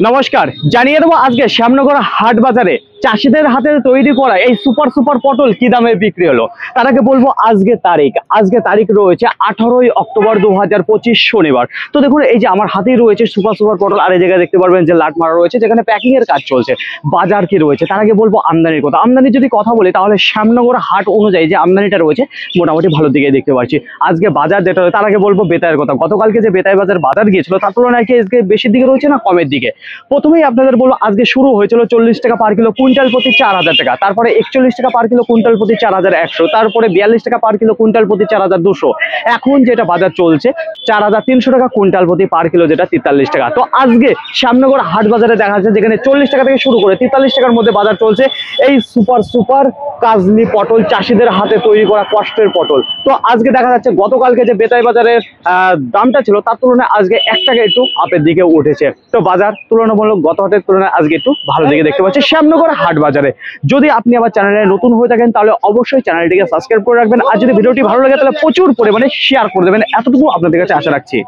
নমস্কার, জানিয়ে দেবো আজকে শ্যামনগর হাট বাজারে চাষিদের হাতে তৈরি করা এই সুপার সুপার পটল কি দামে বিক্রি হলো। তার আগে বলবো আজকে তারিখ রয়েছে 18ই অক্টোবর 2025 শনিবার। তো দেখুন এই যে আমার হাতেই রয়েছে সুপার সুপার পটল, আর এই জায়গায় দেখতে পারবেন যে লাট মারা রয়েছে, যেখানে প্যাকিং এর কাজ চলছে। বাজার কি রয়েছে তার আগে বলবো আমদানির কথা। আমদানি যদি কথা বলি তাহলে শ্যামনগর হাট অনুযায়ী যে আমদানিটা রয়েছে মোটামুটি ভালো দিকে দেখতে পাচ্ছি। আজকে বাজার যেটা, তার আগে বলবো বেতায়ের কথা। গতকালকে যে বেতাই বাজার গিয়েছিল তার তুলনায় কি আজকে বেশির দিকে রয়েছে না কমের দিকে? প্রথমেই আপনাদের বলবো আজকে শুরু হয়েছিল 40 টাকা পার কিলো কুইন্টাল প্রতি 4000 টাকা, তারপরে 41 টাকা পার কিলো কুইন্টাল প্রতি 4100, তারপরে 42 টাকা পার কিলো কুইন্টাল প্রতি 4200। এখন যেটা বাজার চলছে 4300 টাকা কুইন্টাল প্রতি পার কিলো, যেটা 43 টাকা। তো আজকে শ্যামনগর হাট বাজারে দেখা যাচ্ছে যেখানে 40 টাকা থেকে শুরু করে 43 টাকার মধ্যে বাজার চলছে এই সুপার সুপার কাজলি পটল, চাষিদের হাতে তৈরি করা কষ্টের পটল। তো আজকে দেখা যাচ্ছে গতকালকে যে বেতাই বাজারের দামটা ছিল তার তুলনায় আজকে 1 টাকা একটু আপের দিকে উঠেছে। তো বাজার তুলনামূলক গত হাটের তুলনায় আজকে একটু ভালো দিকে দেখতে পাচ্ছি শ্যামনগর হাট বাজারে। যদি আপনি আমার চ্যানেলে নতুন হয়ে থাকেন তাহলে অবশ্যই চ্যানেলটিকে সাবস্ক্রাইব করে রাখবেন, আর যদি ভিডিওটি ভালো লাগে তাহলে প্রচুর পরিমাণে শেয়ার করে দেবেন, এতটুকু আপনাদের কাছে আশা রাখছি।